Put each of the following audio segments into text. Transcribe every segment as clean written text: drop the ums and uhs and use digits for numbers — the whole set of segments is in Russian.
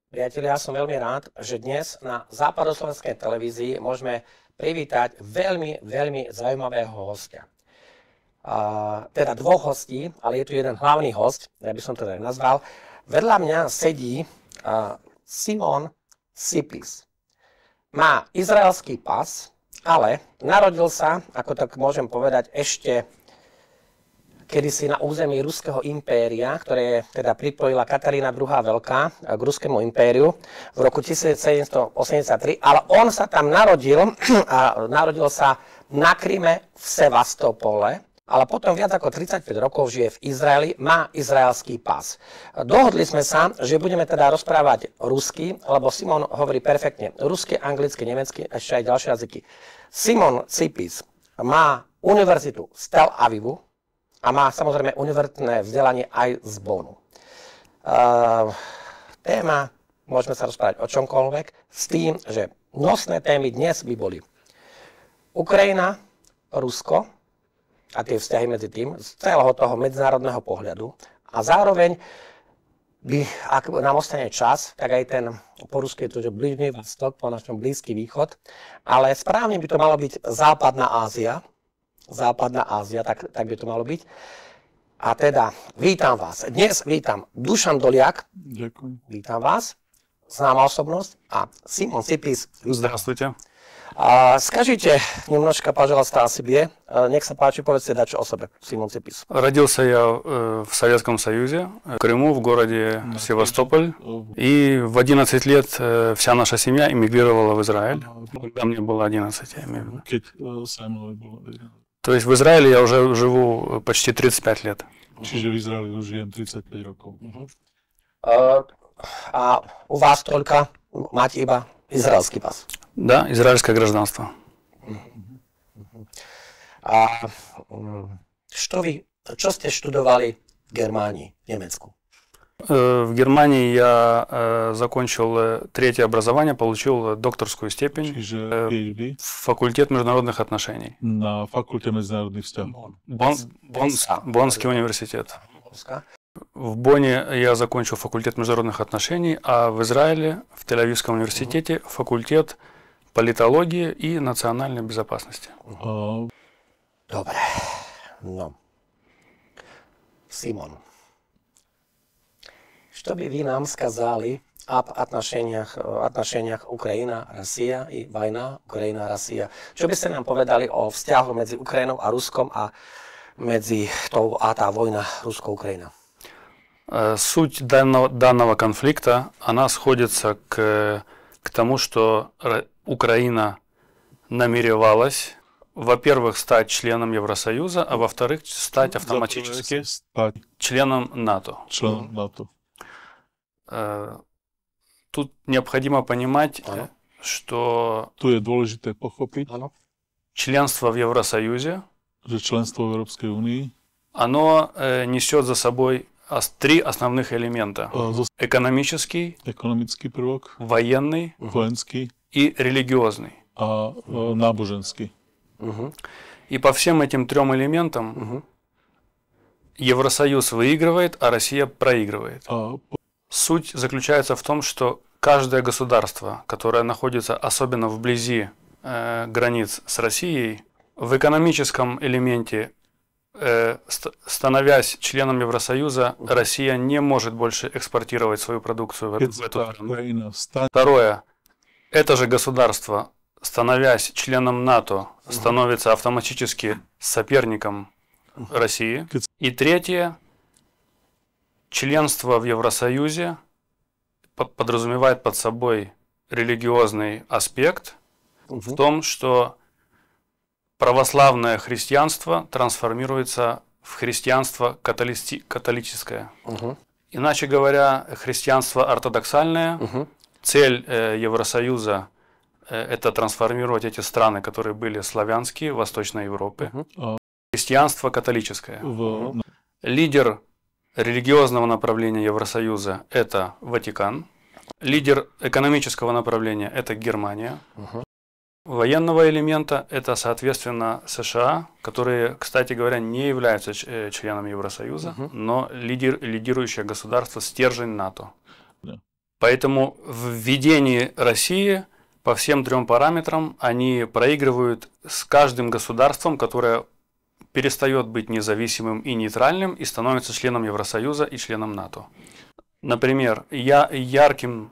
Priatelia, ja som veľmi rád, že dnes na západoslovenskej televízii môžeme privítať veľmi, veľmi zaujímavého hostia. Teda dvoch hostí, ale je tu jeden hlavný host, ja by som to tak nazval. Vedľa mňa sedí Simon Sipis. Má izraelský pas, ale narodil sa, ako tak môžem povedať, ešte kedysi na území Ruského impéria, ktoré teda pripojila Katarína II. Veľká k Ruskému impériu v roku 1783, ale on sa tam narodil a narodil sa na Kryme v Sevastopole, ale potom viac ako 35 rokov žije v Izraeli, má izraelský pas. Dohodli sme sa, že budeme teda rozprávať rusky, lebo Simon hovorí perfektne rusky, anglicky, nemecky, ešte aj ďalšie jazyky. Simon Sipis má univerzitu z Tel Avivu a má samozrejme univerzitné vzdelanie aj z Bonnu. Téma, môžeme sa rozprávať o čomkoľvek, s tým, že nosné témy dnes by boli Ukrajina, Rusko a tie vzťahy medzi tým, z celého toho medzinárodného pohľadu. A zároveň by, ak nám ostane čas, tak aj ten, po rusky je to, že Blížny Vostok, po našom Blízky východ, ale správne by to malo byť Západná Ázia, tak by to malo byť. A teda, vítam vás. Dnes vítam Dušan Doliak. Ďakujem. Vítam vás. Známa osobnosť. A Simon Sipis. Здравствуйте. Скажите немножко, пожалуйста, о себе. Нech sa páči, povedzte dačo o sebe, Simon Sipis. Родился я в Советском Союзе, в Крыму, в городе Севастополь. И в 11 лет вся наша семья эмигрировала в Израиль, когда мне было 11, я имею в виду. То есть в Израиле я уже живу почти 35 лет. Čiže v Izraeli už žijem 35 rokov. A u vás toľka máte iba izraelský pas? Да, израильское гражданство. Čo ste študovali v Germánii, v Nemecku? В Германии я закончил третье образование, получил докторскую степень, факультет международных отношений. На факультете международных vzťahov. Боннский университет. В Бонне я закончил факультет международных отношений, а в Израиле, в Тель-Авивском университете, факультет политологии и национальной безопасности. Dobre, no. Simon, что бы вы нам сказали об отношениях Украина-Россия и война Украина-Россия? Čo by ste nám povedali o vzťahu medzi Ukrajinou a Ruskom a tá vojna Rusko-Ukrajina? Суть данного конфликта, она сходится к тому, что Украина намеревалась, во-первых, стать членом Евросоюза, а во-вторых, стать автоматически членом НАТО. Членом НАТО. Тут необходимо понимать, что членство в Евросоюзе, оно несет за собой три основных элемента. Экономический, военный и религиозный. И по всем этим трем элементам Евросоюз выигрывает, а Россия проигрывает. Суть заключается в том, что каждое государство, которое находится особенно вблизи границ с Россией, в экономическом элементе, становясь членом Евросоюза, Россия не может больше экспортировать свою продукцию в эту страну. Второе. Это же государство, становясь членом НАТО, становится автоматически соперником России. И третье. Членство в Евросоюзе подразумевает под собой религиозный аспект в том, что православное христианство трансформируется в христианство католическое. Иначе говоря, христианство ортодоксальное. Цель Евросоюза – это трансформировать эти страны, которые были славянские, в Восточной Европе. Христианство католическое. Лидер религиозного направления Евросоюза – это Ватикан. Лидер экономического направления – это Германия. Военного элемента – это, соответственно, США, которые, кстати говоря, не являются членами Евросоюза, но лидирующее государство, стержень НАТО. Поэтому в введении России по всем 3 параметрам они проигрывают с каждым государством, которое перестает быть независимым и нейтральным и становится членом Евросоюза и членом НАТО. Например, ярким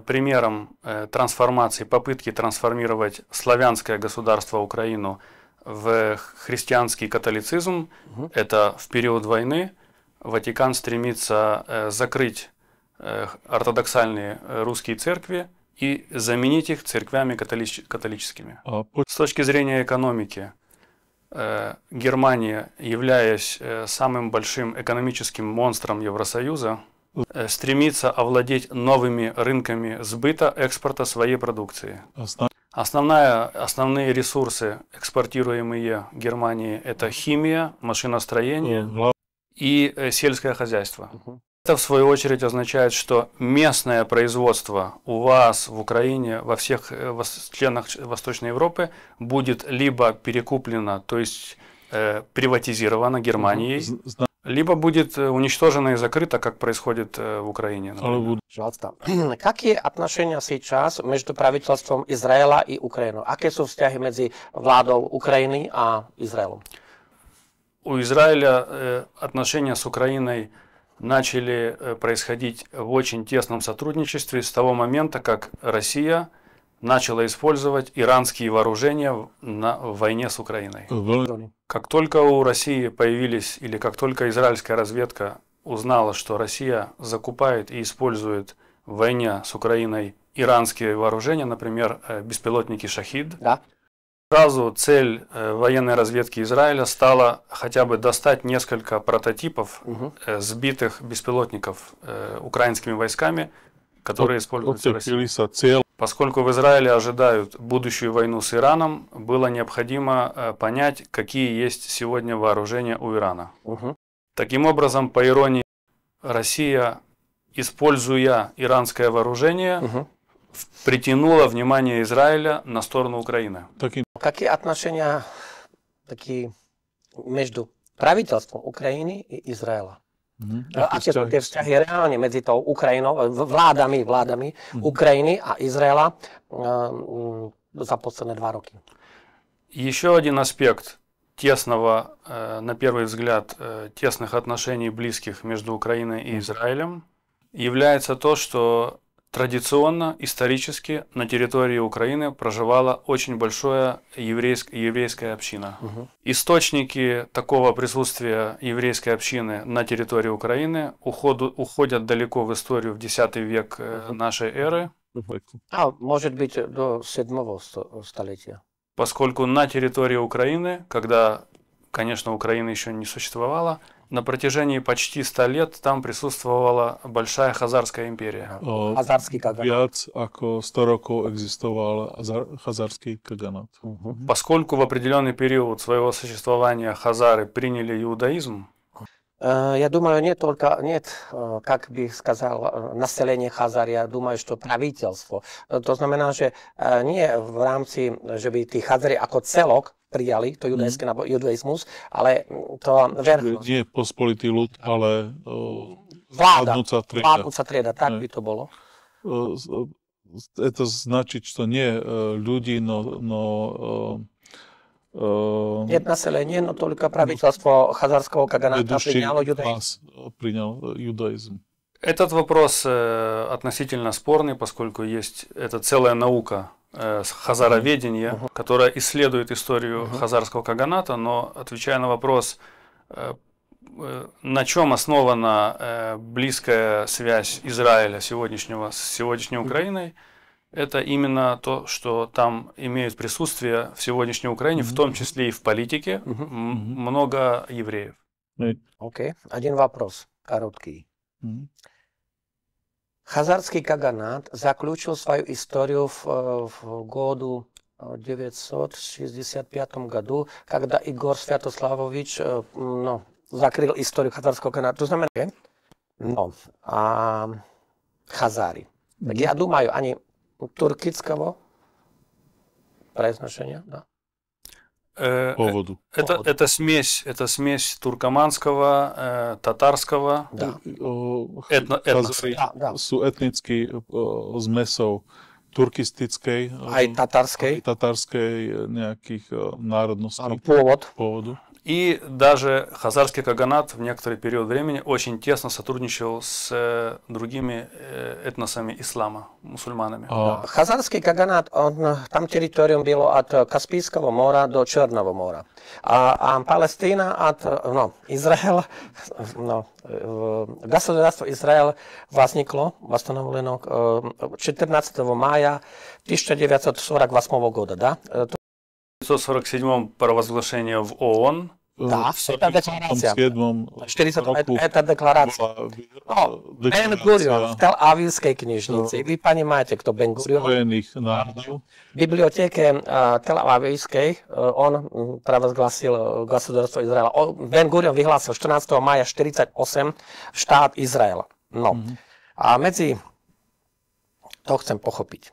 примером трансформации, попытки трансформировать славянское государство Украину в христианский католицизм, это в период войны Ватикан стремится закрыть ортодоксальные русские церкви и заменить их церквями католическими. С точки зрения экономики, Германия, являясь самым большим экономическим монстром Евросоюза, стремится овладеть новыми рынками сбыта, экспорта своей продукции. Основные ресурсы, экспортируемые Германией, это химия, машиностроение и сельское хозяйство. Это, в свою очередь, означает, что местное производство у вас в Украине, во всех членах Восточной Европы, будет либо перекуплено, то есть приватизировано Германией, либо будет уничтожено и закрыто, как происходит в Украине. Пожалуйста. Какие отношения сейчас между правительством Израиля и Украиной? Какие sú vzťahy medzi vládou Ukrajiny a Izraelom? У Израиля отношения с Украиной начали происходить в очень тесном сотрудничестве с того момента, как Россия начала использовать иранские вооружения в войне с Украиной. Как только у России появились, или как только израильская разведка узнала, что Россия закупает и использует в войне с Украиной иранские вооружения, например, беспилотники «Шахид», да, сразу цель военной разведки Израиля стала хотя бы достать несколько прототипов сбитых беспилотников украинскими войсками, которые используются в России. Поскольку в Израиле ожидают будущую войну с Ираном, было необходимо понять, какие есть сегодня вооружения у Ирана. Таким образом, по иронии, Россия, используя иранское вооружение, притянула внимание Израиля на сторону Украины. Какие отношения такие между правительством Украины и Израиля? Aké sú tie vzťahy reálne medzi tou Ukrajinou, vládami Ukrajiny a Izraela за последние 2 роки? Еще один аспект тесного, на первый взгляд, тесных отношений близких между Украиной и Израилем является то, что традиционно, исторически на территории Украины проживала очень большая еврейская община. Источники такого присутствия еврейской общины на территории Украины уходят далеко в историю, в X век нашей эры. Может быть, до 7 столетия. Поскольку на территории Украины, когда, конечно, Украина еще не существовала, на протяжении почти 100 лет там присутствовала большая Хазарская империя. Хазарский каганат. Viac ako 100 rokov existoval Хазарский каганат. Поскольку в определенный период своего существования хазары приняли иудаизм, Я думаю, нет, как бы сказал, население Хазар, я думаю, что правительство. To znamená, že nie v rámci, že by tí Chazari ako celok prijali to judaizmus, ale to verchnosť. Nie pospolitý ľud, ale vládnúca trieda, tak by to bolo. Это значит, что не люди, но Нет населения, но только правительство Хазарского каганата принял иудаизм. Этот вопрос относительно спорный, поскольку есть это целая наука хазароведения, которая исследует историю Хазарского каганата, но отвечая на вопрос, на чем основана близкая связь Израиля сегодняшнего с сегодняшней Украиной, это именно то, что там имеют присутствие в сегодняшней Украине, в том числе и в политике, много евреев. Окей. Один вопрос, короткий. Хазарский каганат заключил свою историю в году 965 году, когда Игорь Святославович закрыл историю Хазарского каганата. To znamená, Хазари. Так я думаю, они туркицкого произношения, да? pôvodu. Это смесь туркоманского, татарского, Да. Chazari Да. sú etnicky zmesou turkistickej, Aj tatarskej. tatarskej nejakých národností Áno, pôvod. pôvodu. И даже хазарский каганат в некоторый период времени очень тесно сотрудничал с другими этносами ислама, мусульманами. Chazarský kaganát, tam teritorium bylo od Kaspijského mora do Černého mora. A Palestína od, Izrael, государство Израиль возникло, восстановлено 14 mája 1948 года, да? В 1947 провозглашение в ООН. Да, это декларация. 40 roku это декларация. Бен Гурион в Тель-Авивской книжнице. Вы понимаете, кто Бен Гурион? Spojených národov. В библиотеке Тель-Авивской он провозгласил государство Израиля. Бен Гурион vyhlásil 14. mája 1948 štát Izrael. No. A medzi to chcem pochopiť.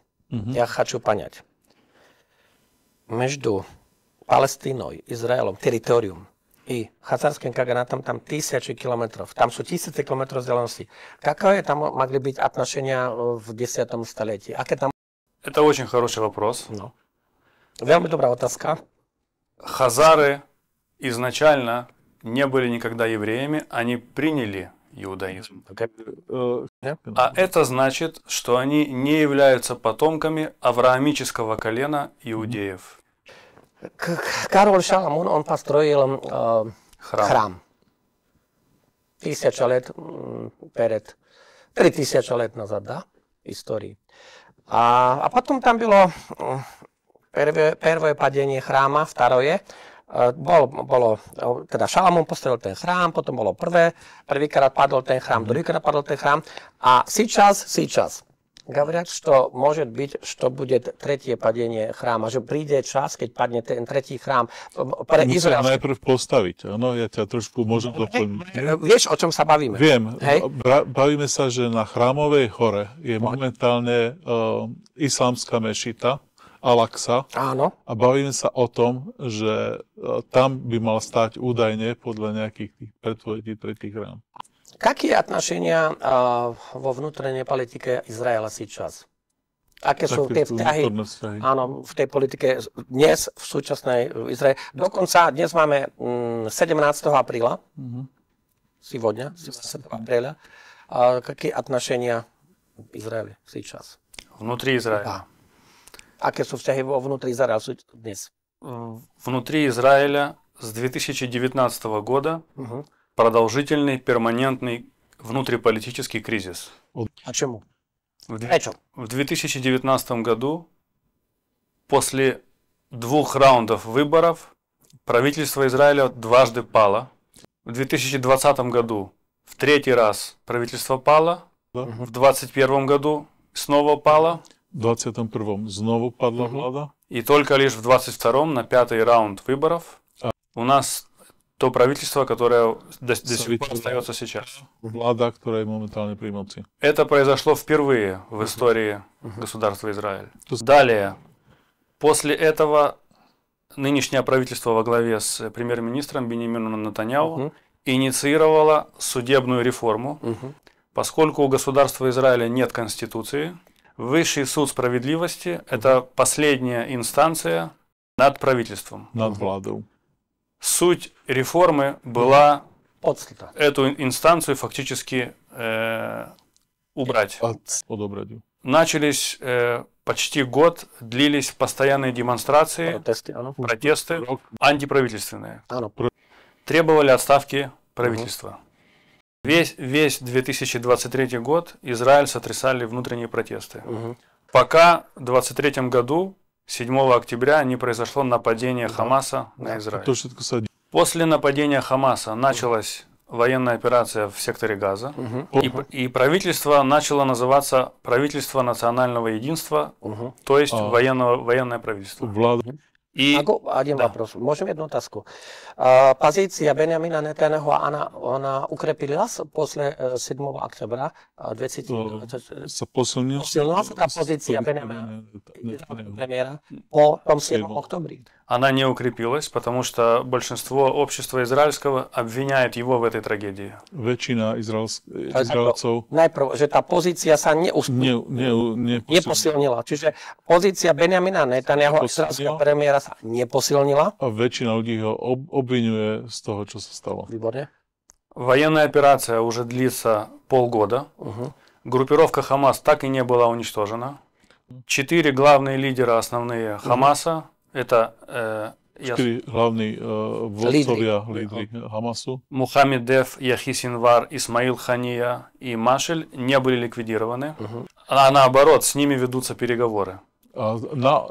Ja хочу понять. Между Палестиной, Израилом, территориум и хазарским каганатом там 1000 километров. Там sú 1000 километров vzdialenosti. Какое там могли быть отношения в 10 столетии? Это очень хороший вопрос. No. Veľmi dobrá otázka. Хазары изначально не были никогда евреями, они приняли иудаизм. А это значит, что они не являются потомками авраамического колена иудеев. Karol Šalamún, on построил храм. 1000 лет перед, 3000 лет назад, да, истории. А потом там было первое падение храма, второе. Teda Šalamún postavil ten chrám, potom bolo prvýkrát padol ten chrám, druhýkrát padol ten chrám. A сейчас говорят, что может быть, что будет третье падение храма, že príde čas, keď padne ten tretí chrám pre Musím Izrael. najprv postaviť, áno, ja ťa trošku môžem doplniť. Vieš, o čom sa bavíme? Viem, Hej? bavíme sa, že na Chrámovej hore je momentálne islamská mešita, Al-Aqsa. Áno. A bavíme sa o tom, že tam by mal stať údajne podľa nejakých tých predpovedí tretí chrám. Какие отношения во внутренней политике Израиля сейчас? Aké sú tie vzťahy, áno, v tej politike dnes, v súčasnej Izraeli. Dokonca dnes máme 17. apríla, сегодня, 17. апреля. Какие отношения в Израиле сейчас? Внутри Израиля. Да. Aké sú vzťahy внутри Израиля dnes? Внутри Израиля с 2019 года продолжительный, перманентный внутриполитический кризис. А чему? В 2019 году, после 2 раундов выборов, правительство Израиля дважды пало. В 2020 году в 3-й раз правительство пало, в 2021 году снова пало. В 2021 знову падла влада. И только лишь в 2022 на 5-й раунд выборов у нас то правительство, которое до сих пор остается сейчас. Влада, которая моментально при моci. Это произошло впервые в истории государства Израиль. Далее, после этого нынешнее правительство во главе с премьер-министром Биньямином Нетаньяху инициировало судебную реформу, поскольку у государства Израиля нет конституции. Высший суд справедливости – это последняя инстанция над правительством. Над владou. Суть реформы была Подстата. эту инстанцию фактически убрать. Odobrať. Начались почти год, длились постоянные демонстрации, протесты антиправительственные. Требовали отставки правительства. Весь 2023 год Израиль сотрясали внутренние протесты. Пока в 2023 году, 7 октября, не произошло нападение Хамаса на Израиль. После нападения Хамаса началась военная операция в секторе Газа, и правительство начало называться правительство национального единства, то есть военное правительство. Один вопрос. Можем одну таску. Позиция Бенjamina Netanyahu, она укрепилась после 7 октября 2020. Посилилась эта позиция Бенjamina премьера по 7 октября. она не укрепилась, потому что большинство общества израильского обвиняет его в этой трагедии. Väčšina Izraelcov Najprv, že tá pozícia sa neposilnila. Čiže pozícia Benjamina Netanyahu, izraelského premiéra, sa neposilnila. a väčšina ľudí ho obvinuje z toho, čo sa stalo. Výborne. Военная операция уже длится полгода. Группировка Хамас так и не была уничтожена. 4 главные лидера основные Хамаса, это Štyri hlavní vodcovia, lídri Hamasu. Мухаммед Деф, Яхи Синвар, Исмаил Хания и Машель не были ликвидированы. А наоборот, с ними ведутся переговоры. A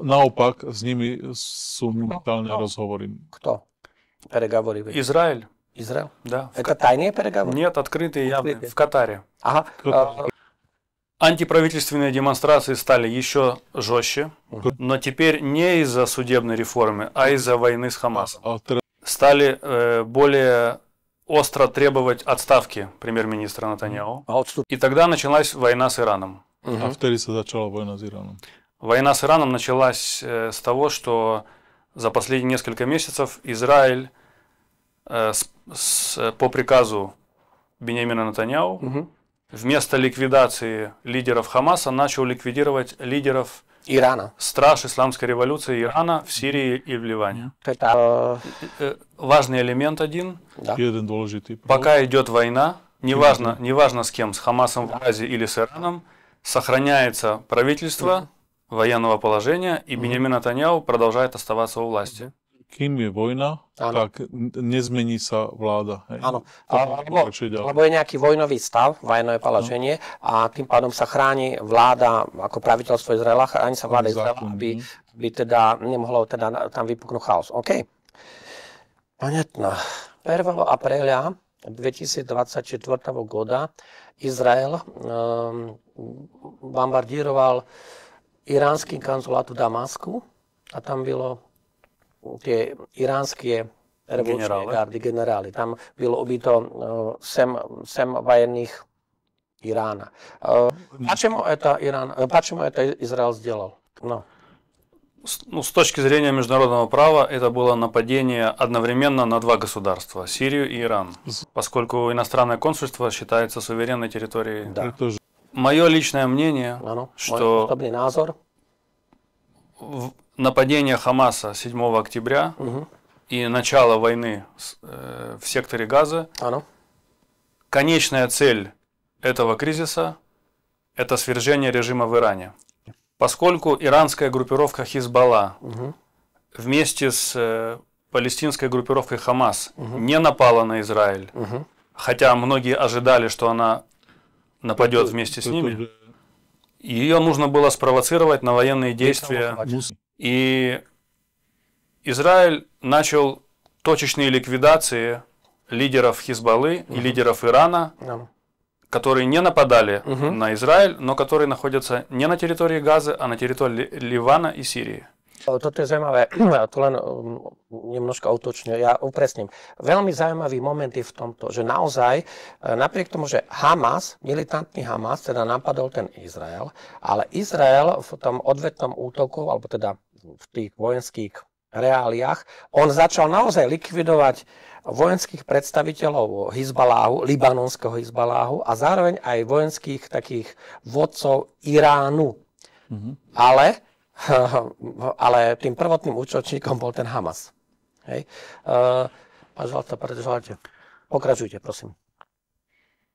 naopak s nimi sú momentálne rozhovory. Kto? Переговоры. Израиль. Израиль? Да. Это тайные переговоры? Нет, открытые явные. В Катаре. Ага. Антиправительственные демонстрации стали еще жестче, но теперь не из-за судебной реформы, а из-за войны с Хамасом. Стали более остро требовать отставки премьер-министра Нетаньяху. И тогда началась война с Ираном. A vtedy sa začala vojna s Iránom. Война с Ираном началась с того, что за последние несколько месяцев Израиль по приказу Биньямина Нетаньяху вместо ликвидации лидеров Хамаса начал ликвидировать лидеров Ирана. Страж исламской революции Ирана в Сирии и в Ливане. Важный элемент один. Jeden dôležitý prvok. Пока идет война, неважно с кем, с Хамасом в Газе или с Ираном, сохраняется правительство военного положения, и Биньямин Нетаньяху продолжает оставаться у власти. Kým je vojna, tak nezmení sa vláda. Áno, lebo je nejaký vojnový stav, vojnové poложenie a tým pádom sa chráni vláda, ako praviteľstvo Izraela, chráni sa vláda Izraela, aby teda nemohlo teda tam vypuknúť chaos. OK. Понятно. 1. апреля 2024 года Израиль бомбардировал иранский консулат в Дамаску, a tam bylo tie iránske revolučné gardy, generály. Tam bylo ubito 7 военных Ирана. Почему это Израиль сделал? С точки зрения международного права, это было нападение одновременно на 2 государства – Сирию и Иран, поскольку иностранное консульство считается суверенной территорией. Да. Мое личное мнение, что нападение Хамаса 7 октября и начало войны в секторе Газа, конечная цель этого кризиса – это свержение режима в Иране. Поскольку иранская группировка Хизбалла вместе с палестинской группировкой Хамас не напала на Израиль, хотя многие ожидали, что она нападет вместе с ними, ее нужно было спровоцировать на военные действия. И Израиль начал точечные ликвидации лидеров Хизбаллы и лидеров Ирана, которые не нападали на Израиль, но которые находятся не на территории Газы, а на территории Ливана и Сирии. Toto je zaujímavé, to len nemnožko utočňujem, ja upresním. Veľmi zaujímavý moment je v tomto, že naozaj, napriek tomu, že Hamas, militantný Hamas, teda napadol ten Izrael, ale Izrael v tom odvetnom útoku, alebo teda v tých vojenských reáliách, on začal naozaj likvidovať vojenských predstaviteľov Hizbaláhu, libanonského Hizbaláhu a zároveň aj vojenských takých vodcov Iránu. Ale tým prvotným útočníkom bol ten Hamas. Hej. Пожалуйста, pokračujte, prosím.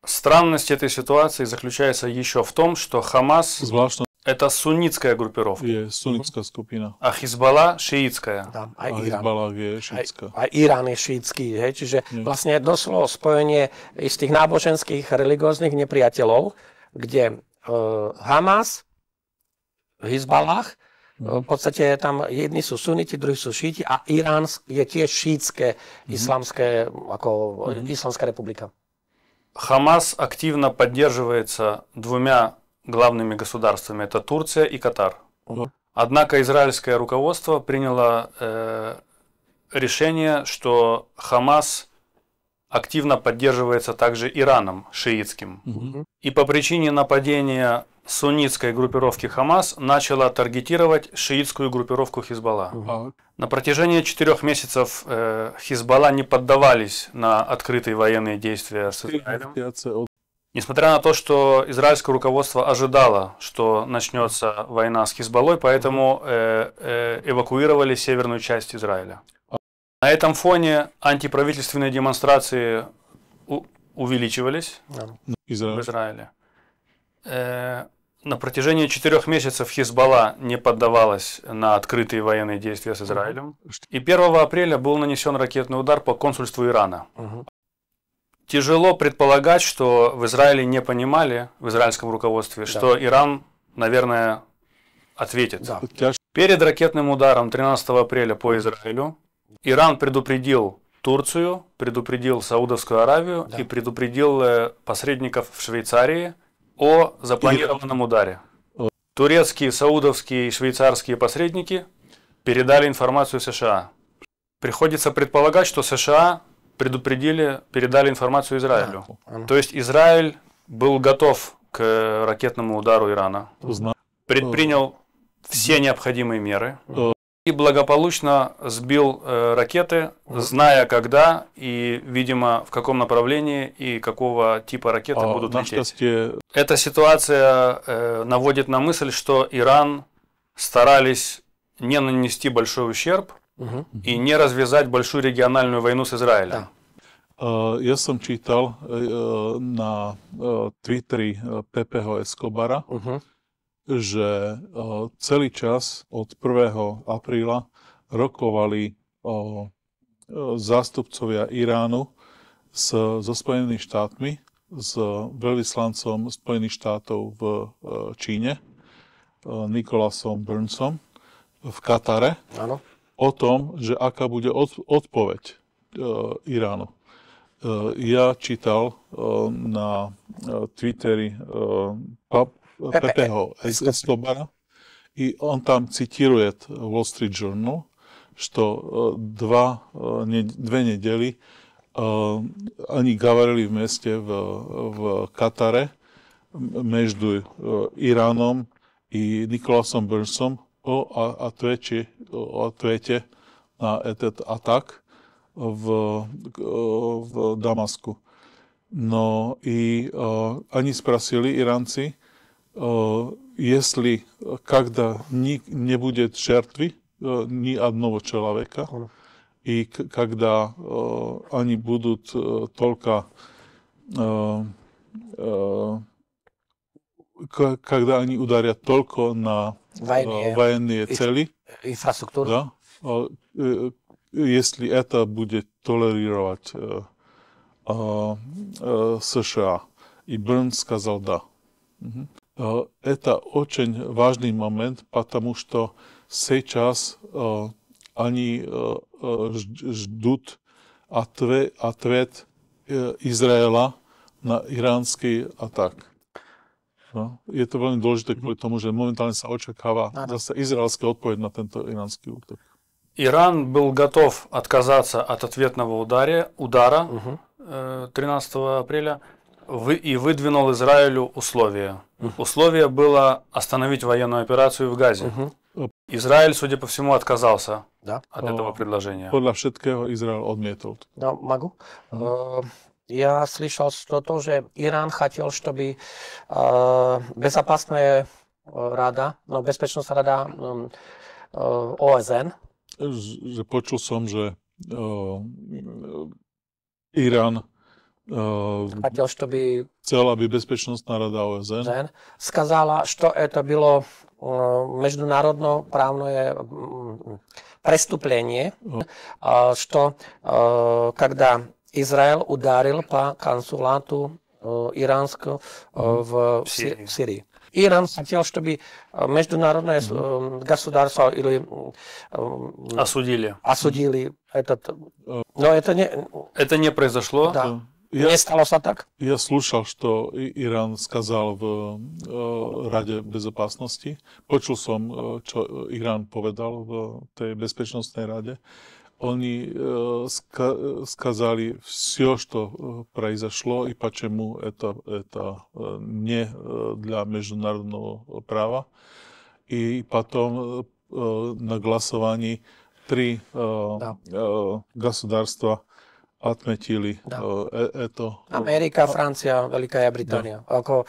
Странность этой ситуации заключается еще в том, что Хамас это суннитская группировка, а Хизбалла шиитская. Да, a Irán je šítsky. Čiže vlastne došlo spojenie istých náboženských, religióznych nepriateľov, kde Hamas, Hizballah, v podstate tam jedni sú suniti, druhí sú šíti a Irán je tiež šítske islamské, ako Islamská republika. Хамас активно поддерживается 2 главными государствами, это Турция и Катар. Однако израильское руководство приняло решение, что Хамас активно поддерживается также Ираном шиитским. И по причине нападения суннитской группировки Хамас начала таргетировать шиитскую группировку Хизбалла. На протяжении 4 месяцев Хизбалла не поддавались на открытые военные действия с Израилем. Несмотря на то, что израильское руководство ожидало, что начнется война с Хизбаллой, поэтому эвакуировали северную часть Израиля. На этом фоне антиправительственные демонстрации увеличивались в Израиле. На протяжении 4 месяцев Хизбалла не поддавалась на открытые военные действия с Израилем. И 1 апреля был нанесен ракетный удар по консульству Ирана. Тяжело предполагать, что в Израиле не понимали, в израильском руководстве, что Иран, наверное, ответит. Перед ракетным ударом 13 апреля по Израилю Иран предупредил Турцию, предупредил Саудовскую Аравию и предупредил посредников в Швейцарии о запланированном ударе. Турецкие, саудовские и швейцарские посредники передали информацию США. Приходится предполагать, что США передали информацию Израилю. То есть Израиль был готов к ракетному удару Ирана, предпринял все необходимые меры и благополучно сбил ракеты, зная когда и, видимо, в каком направлении и какого типа ракеты будут лететь. Эта ситуация наводит на мысль, что Иран старались не нанести большой ущерб и не развязать большую региональную войну с Израилем. Ja som čítal na Twitteri Pepeho Escobara, že celý čas od 1. apríla rokovali zástupcovia Iránu so Spojenými štátmi, s veľvyslancom Spojených štátov v Číne, Nicolasom Burnsom v Katare, o tom, že aká bude odpoveď Iránu. Ja čítal na Twitteri Pepeho Escobara и он там цитирует Wall Street Journal, что 2 недели они говорили вместе в Катаре между Ираном и Николасом Бёрнсом о ответе на этот атак в Дамаску. Но и они спросили, иранцы, если когда не будет жертвы ни одного человека, и когда они будут только когда они ударят только на военные цели, инфраструктуру, да, если это будет толерировать США. И Бернс сказал да. Это очень важный момент, потому что сейчас они ждут ответ Израиля на иранский атак. Je to veľmi dôležité kvôli tomu, že momentálne sa očakáva zase izraelská odpoveď na tento iránsky útok. Иран был готов отказаться от ответного удара 13 апреля и выдвинул Израилю условия. Условие было остановить военную операцию в Газе. Израиль, судя по всему, отказался от этого предложения. Podľa všetkého Izrael odmietol. No, могу? Я слышал, что тоже Иран хотел, чтобы Безопасная рада, Безопасная рада ОСН. Že počul som, že Irán хотел, чтобы chcel, aby Bezpečnostná rada OSN сказала, что это было международно-правное преступление, что когда Израиль ударил по консулату иранскому в Сирии. Иран хотел, чтобы международное государство или осудили этот. Но это не произошло. Да. Не стало так. Я слушал, что Иран сказал в Раде безопасности. Počul som, čo Irán povedal v tej bezpečnostnej rade. они сказали все, что произошло и почему это не для международного права. И потом на голосовании 3 государства отметили это. Amerika, Francia, Veľká Británia. Ako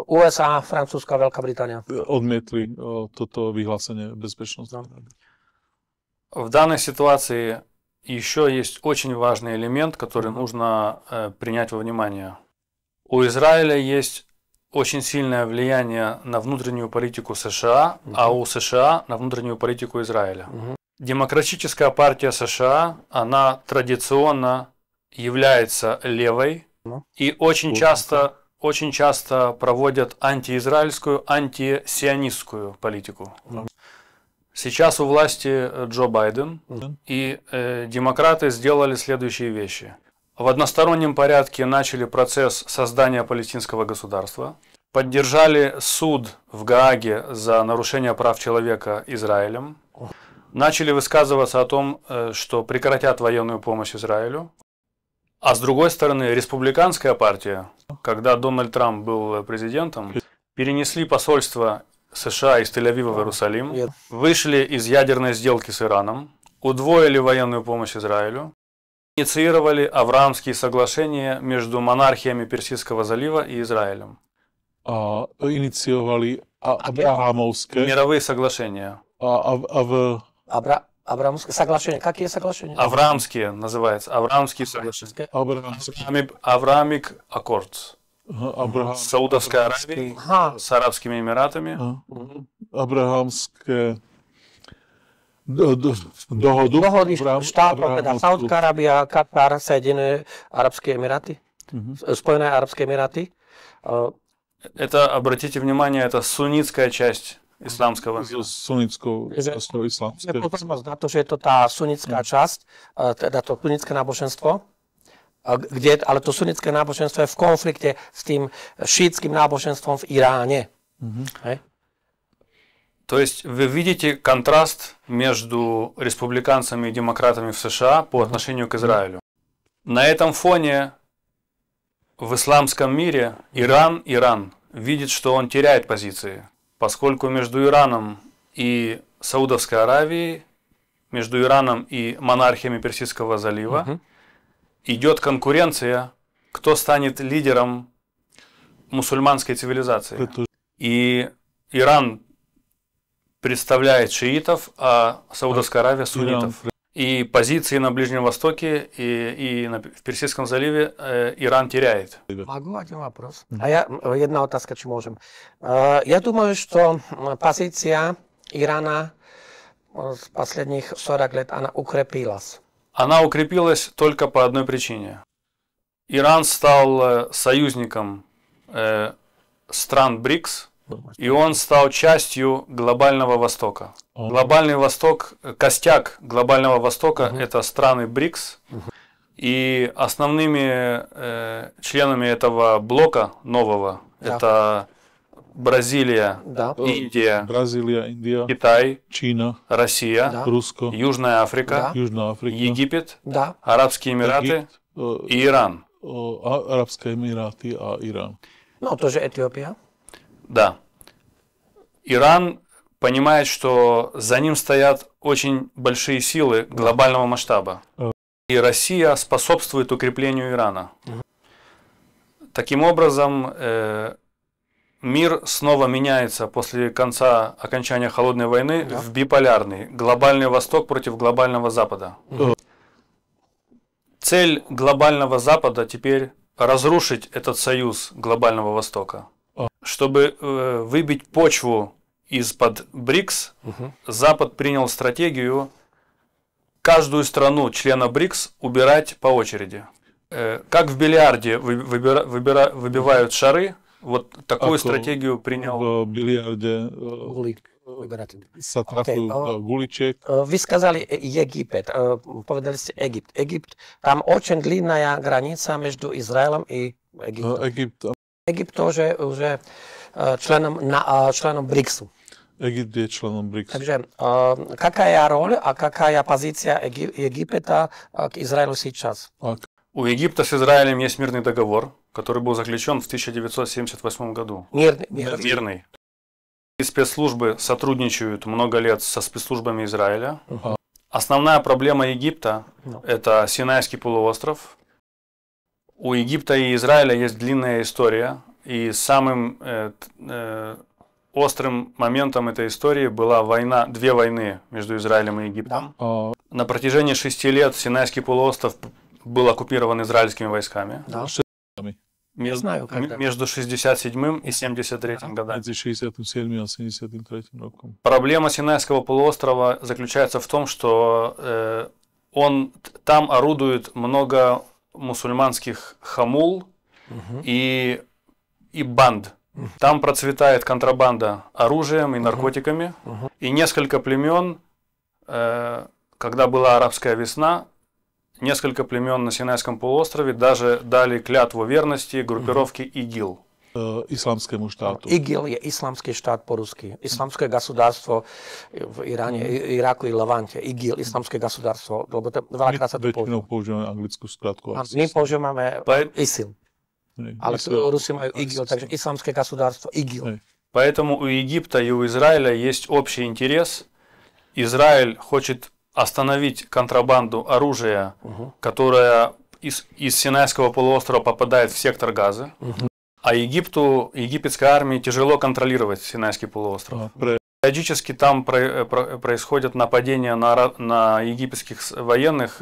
USA, Francúzska, Veľká Británia. Odmietli toto vyhlásenie bezpečnosti. В данной ситуации еще есть очень важный элемент, который нужно принять во внимание. У Израиля есть очень сильное влияние на внутреннюю политику США, а у США на внутреннюю политику Израиля. Демократическая партия США, она традиционно является левой и очень часто проводят антиизраильскую, антисионистскую политику. Сейчас у власти Джо Байден, и демократы сделали следующие вещи. В одностороннем порядке начали процесс создания палестинского государства, поддержали суд в Гааге за нарушение прав человека Израилем, начали высказываться о том, что прекратят военную помощь Израилю. А с другой стороны, республиканская партия, когда Дональд Трамп был президентом, перенесли посольство США из Тель-Авива в Иерусалим, вышли из ядерной сделки с Ираном, удвоили военную помощь Израилю, инициировали Авраамские соглашения между монархиями Персидского залива и Израилем. Инициировали Авраамовские мировые соглашения. Авраамские соглашения. Какие соглашения? Авраамские называется. Авраамские соглашения. Авраамик Аккордс. Саудовской Аравии с Арабскими Эмиратами. Авраамские dohody štátov, teda Saudská Arábia, Katar, Соединенные Арабские Эмираты, Spojené Арабские Эмираты. Это, обратите внимание, это суннитская часть исламского мира. Sunnickou časťou islamské. Pozornosť na to, že je to tá sunnická časť, teda to sunnické náboženstvo, ale to sunnické náboženstvo je v konflikte s tým šítským náboženstvom v Iráne. Hej? То есть вы видите контраст между республиканцами и демократами в США по отношению к Израилю. На этом фоне в исламском мире Иран видит, что он теряет позиции, поскольку между Ираном и Саудовской Аравией, между Ираном и монархиями Персидского залива идет конкуренция, кто станет лидером мусульманской цивилизации. И Иран представляет шиитов, а Саудовская Аравия суннитов. И позиции на Ближнем Востоке и в Персидском заливе Иран теряет. Могу один вопрос? Jedna otázka, či môžem. Ja думаю, что позиция Ирана z последних 40 лет, она укрепилась. Она укрепилась только по одной причине. Иран стал союзником стран БРИКС, и он стал частью глобального Востока. Глобальный Восток, костяк глобального Востока – это страны БРИКС, и основными членами этого блока нового это Бразилия, Индия, Китай, Чина, Россия, Русско, Южная Африка, Египет, Арабские Эмираты и Иран. Арабские Эмираты, а Иран. Ну, тоже Эфиопия. Да. Иран понимает, что за ним стоят очень большие силы глобального масштаба. И Россия способствует укреплению Ирана. Таким образом, мир снова меняется после окончания Холодной войны в биполярный. Глобальный Восток против глобального Запада. Цель глобального Запада теперь разрушить этот союз глобального Востока. Чтобы выбить почву из-под БРИКС, Запад принял стратегию каждую страну, члена БРИКС, убирать по очереди. Как в бильярде выбивают шары, вот такую стратегию принял. В бильярде гуличек. Вы сказали Египет, povedali ste Egypt. Egypt, там очень длинная граница между Израилем и Египтом. Египет тоже уже членом БРИКСу. Egypt je členom BRICS. Takže какая роль, а какая позиция Египта к Израилю сейчас? У Египта с Израилем есть мирный договор, который был заключен в 1978 году. Мирный. И спецслужбы сотрудничают много лет со спецслужбами Израиля. Основная проблема Египта – это Синайский полуостров. У Египта и Израиля есть длинная история, и самым острым моментом этой истории была две войны между Израилем и Египтом. На протяжении 6 лет Синайский полуостров был оккупирован израильскими войсками. Между 67 и 73 годами. Между 67 и 73 роком. Проблема Синайского полуострова заключается в том, что там орудует много мусульманских хамул и банд. Там процветает контрабанда оружием и наркотиками. И несколько племен, когда была арабская весна, несколько племен на Синайском полуострове даже дали клятву верности группировке ИГИЛ. Исламскому штату. ИГИЛ je islamský štát по-русски. Islamské государство в Иráne, Iraku i Levante. ИГИЛ, islamské государство. Lebo to veľakrát sa to Väčšinou používame anglickú skratku. My používame ISIL. Ale Rusi majú ИГИЛ, takže islamské государство ИГИЛ. Поэтому у Египта и у Израиля есть общий интерес. Израиль хочет остановить контрабанду оружия, которая из Синайского полуострова попадает в сектор Газы. А египетской армии тяжело контролировать Синайский полуостров. Периодически там происходят нападения на египетских военных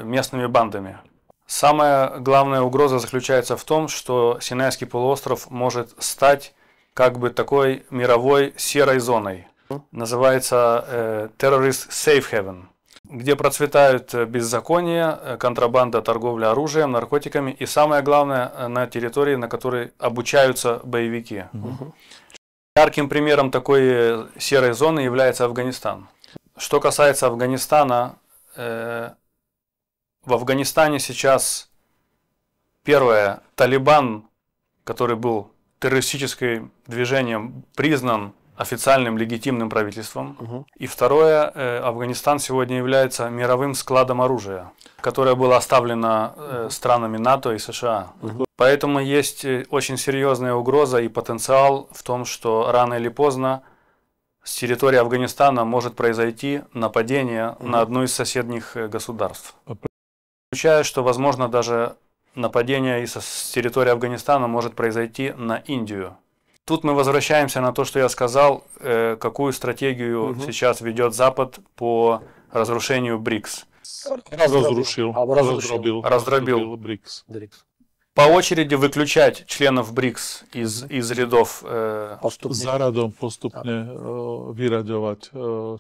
местными бандами. Самая главная угроза заключается в том, что Синайский полуостров может стать как бы такой мировой серой зоной. Называется Terrorist Safe Haven, где процветают беззаконие, контрабанда, торговля оружием, наркотиками и самое главное, на территории, на которой обучаются боевики. Ярким примером такой серой зоны является Афганистан. Что касается Афганистана, в Афганистане сейчас первое, Талибан, который был террористическим движением, признан официальным легитимным правительством. И второе, Афганистан сегодня является мировым складом оружия, которое было оставлено странами НАТО и США. Поэтому есть очень серьезная угроза и потенциал в том, что рано или поздно с территории Афганистана может произойти нападение на одно из соседних государств. Исключаю, что возможно даже нападение с территории Афганистана может произойти на Индию. Тут мы возвращаемся на то, что я сказал, какую стратегию сейчас ведет Запад по разрушению БРИКС. Раздробил BRICS. По очереди выключать членов БРИКС из рядов. Зарадом поступне vyraďovať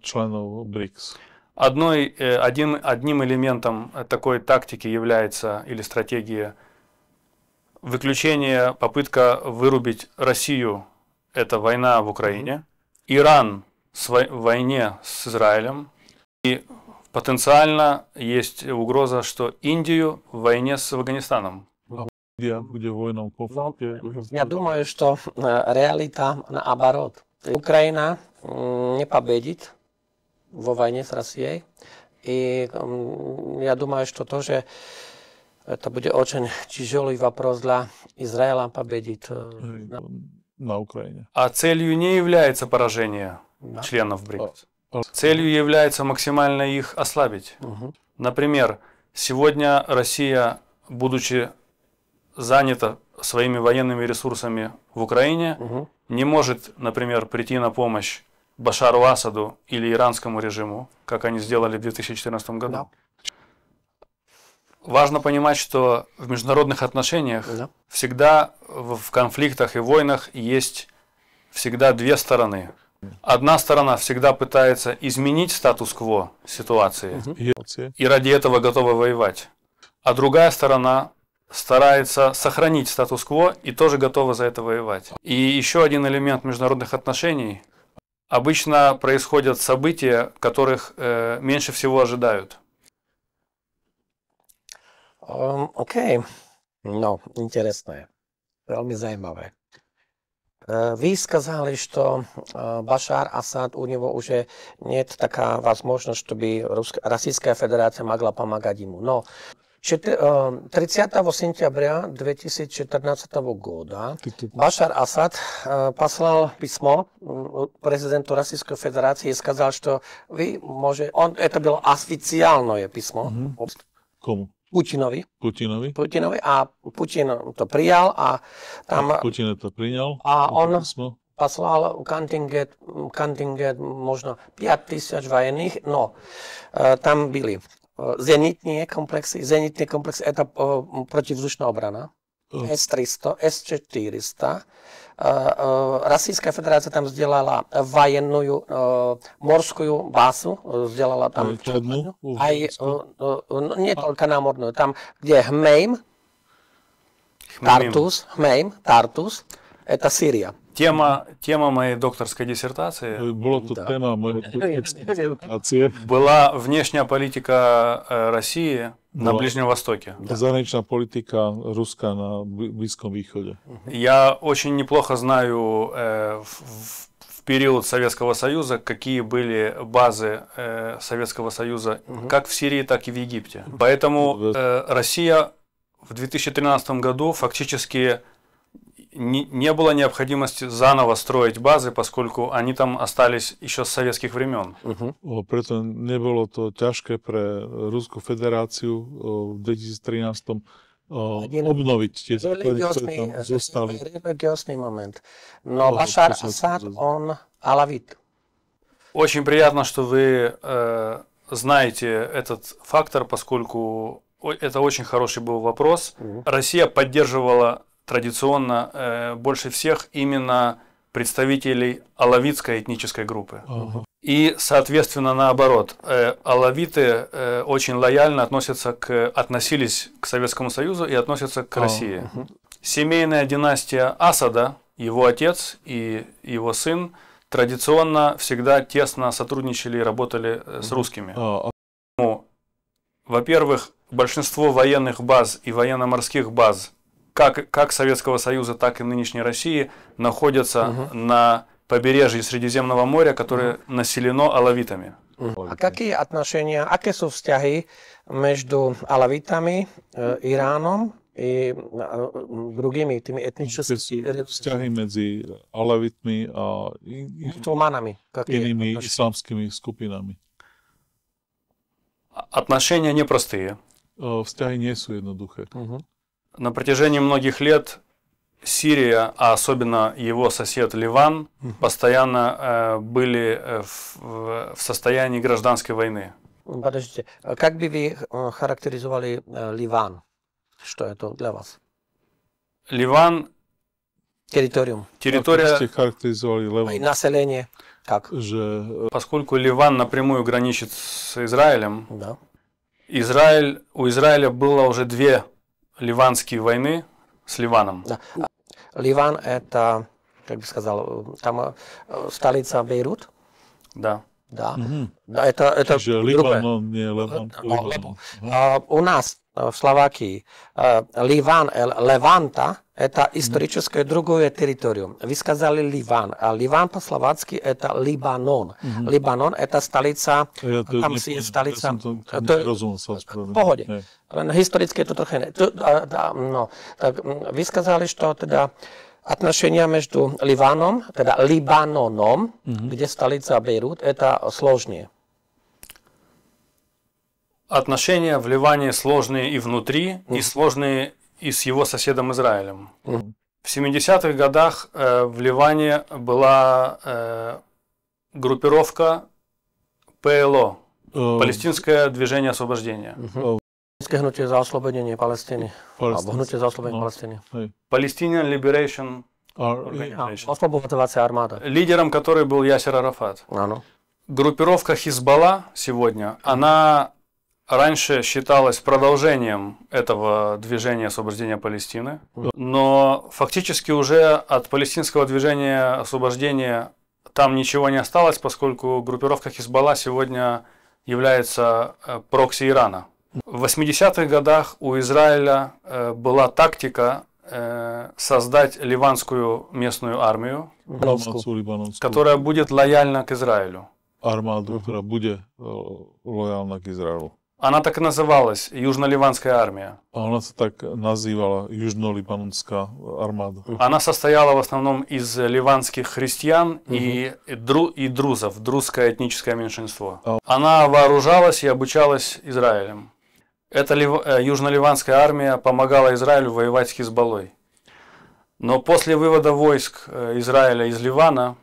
členov BRICS. Одним элементом такой тактики является или стратегия выключение, попытка вырубить Россию, это война в Украине, Иран в войне с Израилем, и потенциально есть угроза, что Индию в войне с Афганистаном. Я думаю, что реалита наоборот. Украина не победит во войне с Россией, и я думаю, что тоже это будет очень тяжелый вопрос для Израиля победить на Украине. А целью не является поражение членов БРИКС. Целью является максимально их ослабить. Например, сегодня Россия, будучи занята своими военными ресурсами в Украине, не может, например, прийти на помощь Башару Асаду или иранскому режиму, как они сделали в 2014 году. Важно понимать, что в международных отношениях всегда в конфликтах и войнах есть всегда две стороны. Одна сторона всегда пытается изменить статус-кво ситуации и ради этого готова воевать. А другая сторона старается сохранить статус-кво и тоже готова за это воевать. И еще один элемент международных отношений. Обычно происходят события, которых меньше всего ожидают. OK, no, interesné. Veľmi zaujímavé. Вы сказали, что Башар Асад, у него уже нет такая возможность, чтобы Российская Федерация могла помогать ему. Но 30 сентября 2014 года Башар Асад послал письмо президенту Российской Федерации и сказал, что это было официальное письмо. Кому? Путинові. Путинові. А Путин то приял, а там... Путин это принял. А он письмо. Послал контингент, можно 5000 военных, но там были зенитные комплексы, это противовзdušná obrana, С-300, С-400. Российская Федерация там сделала военную морскую базу, сделала там не только наморную, там где Хмейм, Тартус, это Сирия. Тема моей докторской диссертации была внешняя политика России на Ближнем Востоке. Zahraničná politika Ruska na Blízkom východe. Я очень неплохо знаю в период Советского Союза, какие были базы Советского Союза как в Сирии, так и в Египте. Поэтому Россия в 2013 году фактически не было необходимости заново строить базы, поскольку они там остались еще с советских времен. Preto nebolo to ťažké pre Ruskú federáciu v 2013 obnoviť tie základy, ktoré tam zostali. Религиозный момент. Но Башар Асад, он алавит. Очень приятно, что вы знаете этот фактор, поскольку это очень хороший был вопрос. Россия поддерживала традиционно больше всех именно представителей алавитской этнической группы. И, соответственно, наоборот, алавиты очень лояльно относились к Советскому Союзу и относятся к России. Семейная династия Асада, его отец и его сын, традиционно всегда тесно сотрудничали и работали с русскими. Во-первых, большинство военных баз и военно-морских баз как Советского Союза, так и нынешней России находятся на побережье Средиземного моря, которое населено алавитами. А какие отношения, какие sú vzťahy между алавитами, Ираном и другими теми этническими vzťahy medzi alavitmi a inými islamskými skupinami? Отношения непростые. Vzťahy nie sú jednoduché. На протяжении многих лет Сирия, а особенно его сосед Ливан, постоянно были в состоянии гражданской войны. Подождите, как бы вы характеризовали Ливан? Что это для вас? Ливан... Территория. Население. Как? Поскольку Ливан напрямую граничит с Израилем, да. У Израиля было уже две ливанские войны с Ливаном. Да. Ливан это, как бы сказал, там столица Бейрут. Да. Да. Да, это Ливан, не Ливан. У нас в Словакии Ливан, Леванта, это историческое другое территорию. Вы сказали Ливан, а Ливан по-словацки это Либанон. Либанон это столица, там есть столица. Походи. Исторически это трохи не. Вы сказали, что тогда отношения между Ливаном, teda Libanonom, где столица Бейрут, это сложнее. Отношения в Ливане сложные и внутри, и сложные и с его соседом Израилем. В 70-х годах в Ливане была группировка ПЛО, Палестинское движение освобождения. Hnutie za oslobodenie Palestíny. Alebo hnutie za oslobodenie Palestíny. Palestinian Liberation Organization. Освободительная армада. Лидером которой был Ясер Арафат. Группировка Хизбалла сегодня, она раньше считалась продолжением этого движения освобождения Палестины, но фактически уже от палестинского движения освобождения там ничего не осталось, поскольку группировка Хизбалла сегодня является прокси Ирана. В 80-х годах у Израиля была тактика создать ливанскую местную армию, libanonskú которая будет лояльна к Израилю. armádu, ktorá bude lojálna k Izraelu. Она так и называлась, Южно-Ливанская армия. A ona sa tak nazývala Južno-libanonská armáda. Она состояла в основном из ливанских христиан и друзов, друзское этническое меньшинство. Она вооружалась и обучалась Израилем. Эта Южно-Ливанская армия помогала Израилю воевать с Хизбаллой. Но после вывода войск Израиля из Ливана,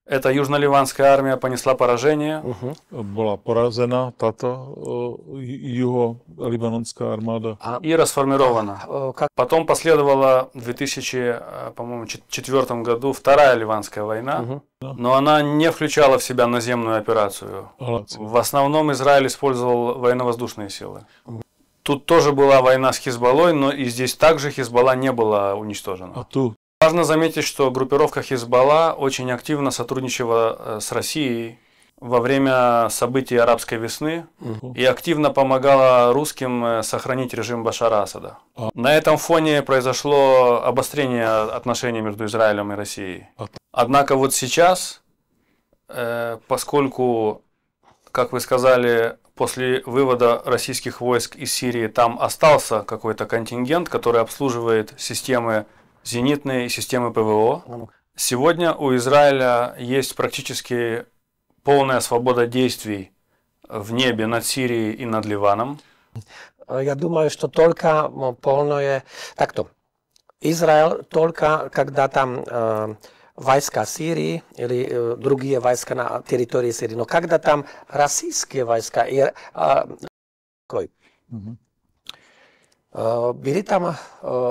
эта Южно-Ливанская армия понесла поражение. Bola porazená táto juho-libanonská armáda. И расформирована. Потом последовала в 2004 году Вторая Ливанская война, но она не включала в себя наземную операцию. В основном Израиль использовал военно-воздушные силы. Тут тоже была война с Хизбаллой, но и здесь также Хизбалла не была уничтожена. Важно заметить, что группировка Хизбалла очень активно сотрудничала с Россией во время событий арабской весны и активно помогала русским сохранить режим Башара Асада. На этом фоне произошло обострение отношений между Израилем и Россией. Однако вот сейчас, поскольку, как вы сказали, после вывода российских войск из Сирии там остался какой-то контингент, который обслуживает системы зенитные и системы ПВО. Сегодня у Израиля есть практически полная свобода действий в небе над Сирией и над Ливаном. Я думаю, что только полное... Так-то. Израиль только когда там войска Сирии или другие войска на территории Сирии, но когда там российские войска и byli tam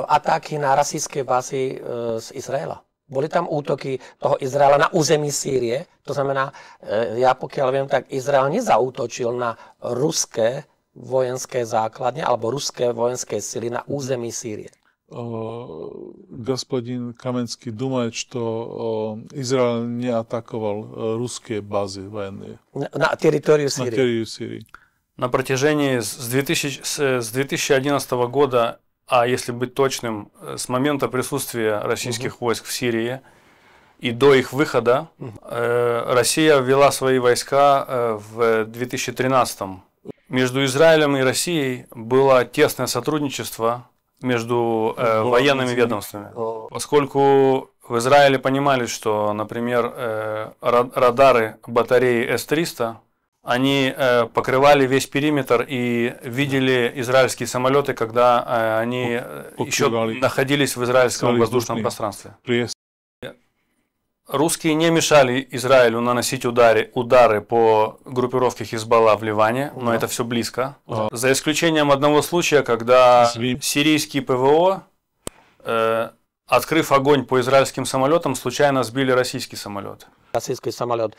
ataky na rasijské bázy z Izraela. Boli tam útoky toho Izraela na území Sýrie. To znamená, ja pokiaľ viem, tak Izrael nezaútočil na ruské vojenské základne alebo ruské vojenské sily na území Sýrie. Господин Каменский думает, что Израиль не атаковал русские базы военные. На территорию Сирии. На территорию Сирии. На протяжении с 2011 года, а если быть точным, с момента присутствия российских войск в Сирии и до их выхода, Россия ввела свои войска в 2013. Между Израилем и Россией было тесное сотрудничество между военными ведомствами, поскольку в Израиле понимали, что, например, радары батареи С-300, они покрывали весь периметр и видели израильские самолеты, когда они еще находились в израильском воздушном пространстве. Русские не мешали Израилю наносить удары по группировке Хизбалла в Ливане, но это все близко. За исключением одного случая, когда сирийские ПВО, открыв огонь по израильским самолетам, случайно сбили российский самолет. Российский самолет.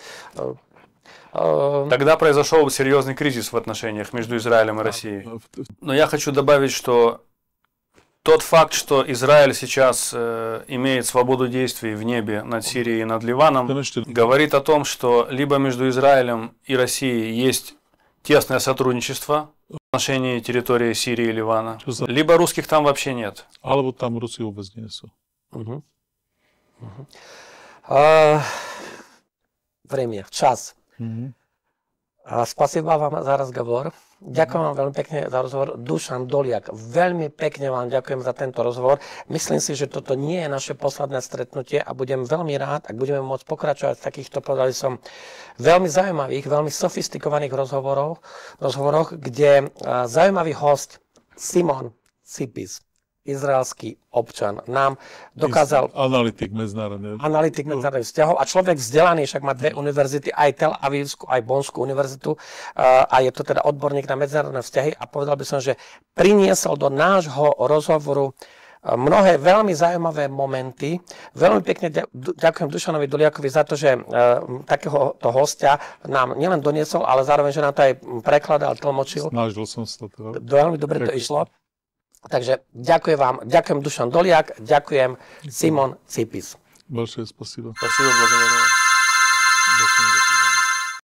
Тогда произошел серьезный кризис в отношениях между Израилем и Россией. Но я хочу добавить, что тот факт, что Израиль сейчас имеет свободу действий в небе над Сирией и над Ливаном, говорит о том, что либо между Израилем и Россией есть тесное сотрудничество в отношении территории Сирии и Ливана, либо русских там вообще нет. Alebo tam Rusi vôbec nie sú. Время, час. Spasiba vám za rozhovor. Ďakujem vám veľmi pekne za rozhovor. Dušan Doliak, veľmi pekne vám ďakujem za tento rozhovor. Myslím si, že toto nie je naše posledné stretnutie a budem veľmi rád, ak budeme môcť pokračovať v takýchto, povedali som, veľmi zaujímavých, veľmi sofistikovaných rozhovoroch, kde zaujímavý host Simon Cipis, izraelský občan, nám dokázal... Analytik medzinárodných vzťahov a človek vzdelaný, však má dve univerzity, aj Tel Avivskú, aj Bonskú univerzitu a je to teda odborník na medzinárodné vzťahy a povedal by som, že priniesol do nášho rozhovoru mnohé veľmi zaujímavé momenty. Veľmi pekne ďakujem Dušanovi Doliakovi za to, že takéhoto hostia nám nielen doniesol, ale zároveň, že nám to aj prekladal, tlmočil. Snažil som sa to. Veľmi dobre to išlo. Takže ďakujem vám, ďakujem Dušan Doliak, ďakujem Simon Cipis. Большое спасибо. Спасибо, благодарю вас.